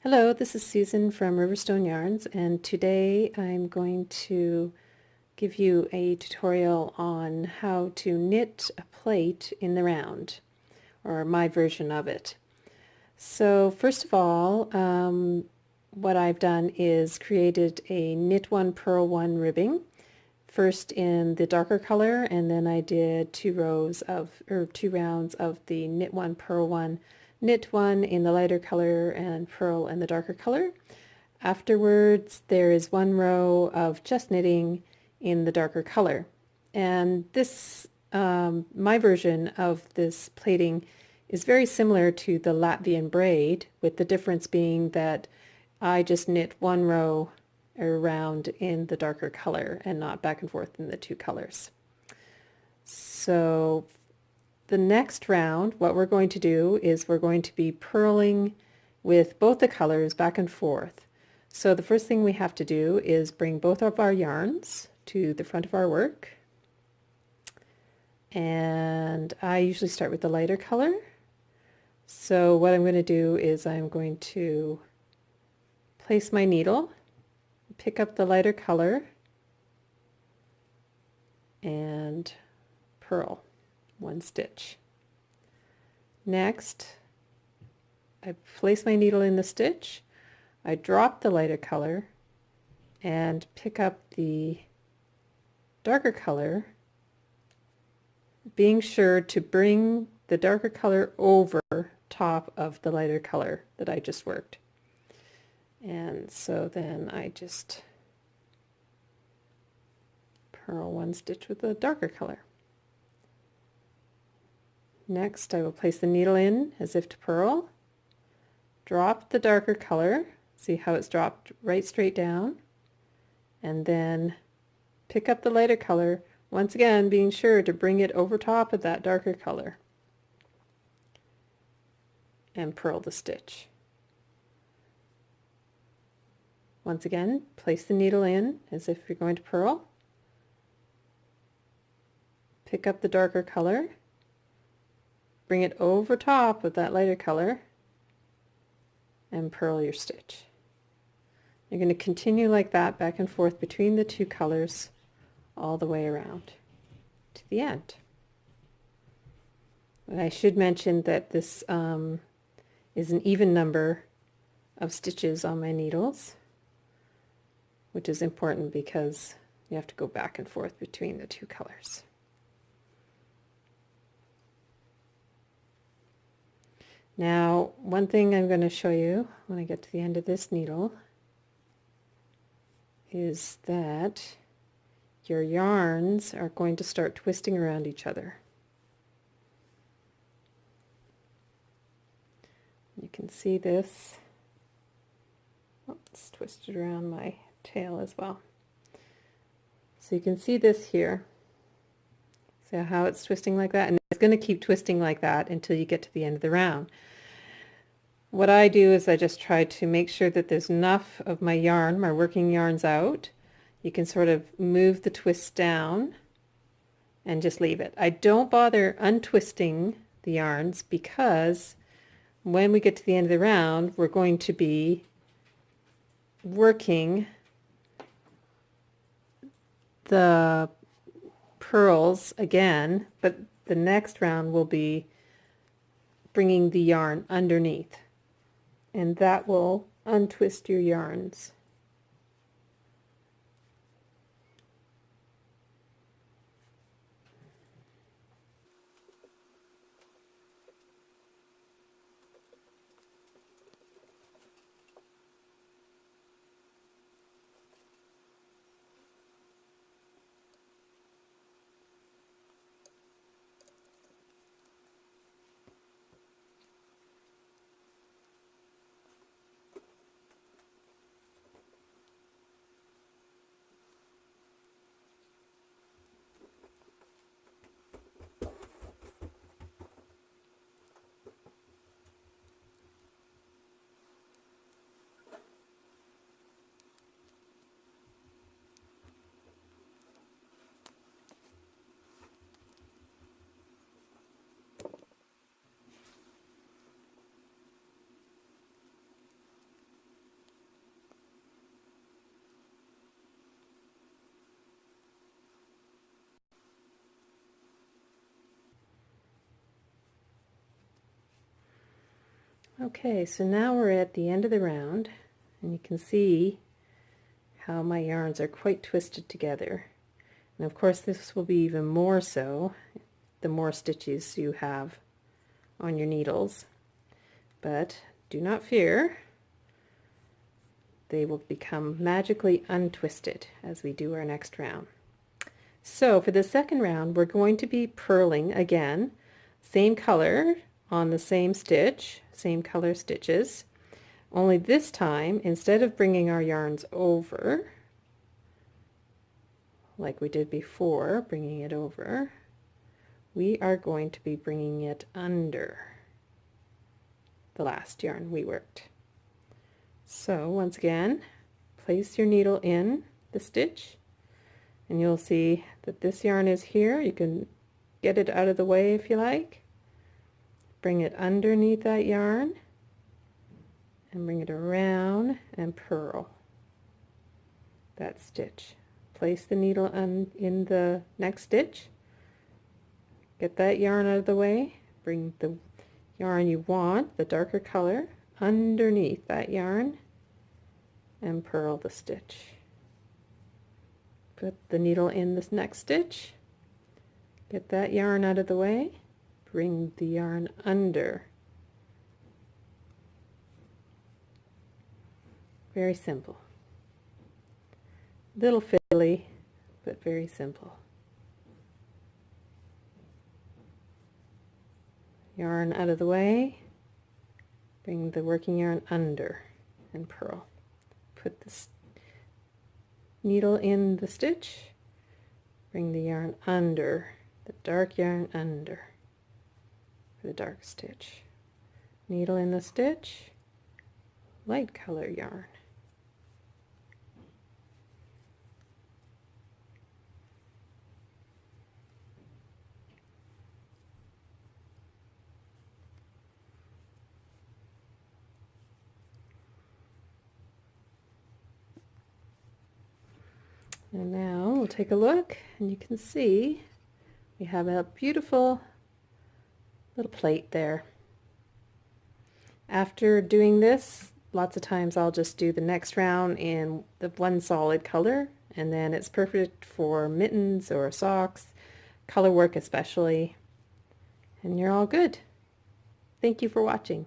Hello, this is Susan from Riverstone Yarns, and today I'm going to give you a tutorial on how to knit a plait in the round, or my version of it. So first of all, what I've done is created a knit one, purl one ribbing, first in the darker color, and then I did two rounds of the knit one, purl one, knit one in the lighter color and purl in the darker color. Afterwards, there is one row of just knitting in the darker color. And this, my version of this plaiting is very similar to the Latvian braid, with the difference being that I just knit one row around in the darker color and not back and forth in the two colors. So the next round, what we're going to do is we're going to be purling with both the colors back and forth. So the first thing we have to do is bring both of our yarns to the front of our work. And I usually start with the lighter color. So what I'm going to do is I'm going to place my needle, pick up the lighter color, and purl one stitch. Next, I place my needle in the stitch, I drop the lighter color and pick up the darker color, being sure to bring the darker color over top of the lighter color that I just worked. And so then I just purl one stitch with the darker color. Next, I will place the needle in as if to purl, drop the darker color, see how it's dropped right straight down, and then pick up the lighter color, once again being sure to bring it over top of that darker color, and purl the stitch. Once again, place the needle in as if you're going to purl, pick up the darker color, bring it over top of that lighter color, and purl your stitch. You're going to continue like that back and forth between the two colors all the way around to the end. And I should mention that this is an even number of stitches on my needles, which is important because you have to go back and forth between the two colors. Now, one thing I'm going to show you when I get to the end of this needle is that your yarns are going to start twisting around each other. You can see this. Oh, it's twisted around my tail as well. So you can see this here. See how it's twisting like that? And it's going to keep twisting like that until you get to the end of the round. What I do is I just try to make sure that there's enough of my yarn, my working yarns out. You can sort of move the twist down and just leave it. I don't bother untwisting the yarns because when we get to the end of the round, we're going to be working the purls again, but the next round will be bringing the yarn underneath, and that will untwist your yarns. Okay, so now we're at the end of the round, and you can see how my yarns are quite twisted together. And of course this will be even more so the more stitches you have on your needles. But do not fear, they will become magically untwisted as we do our next round. So for the second round we're going to be purling again, same color on the same stitch, same color stitches, only this time instead of bringing our yarns over like we did before, bringing it over, we are going to be bringing it under the last yarn we worked. So once again, place your needle in the stitch and you'll see that this yarn is here. You can get it out of the way if you like. Bring it underneath that yarn and bring it around and purl that stitch. Place the needle in the next stitch. Get that yarn out of the way. Bring the yarn you want, the darker color, underneath that yarn and purl the stitch. Put the needle in this next stitch. Get that yarn out of the way. Bring the yarn under. Very simple. Little fiddly, but very simple. Yarn out of the way. Bring the working yarn under and purl. Put the needle in the stitch. Bring the yarn under, the dark yarn under for the dark stitch. Needle in the stitch, light color yarn. And now we'll take a look and you can see we have a beautiful little plait there. After doing this, lots of times I'll just do the next round in the one solid color, and then it's perfect for mittens or socks, color work especially, and you're all good. Thank you for watching.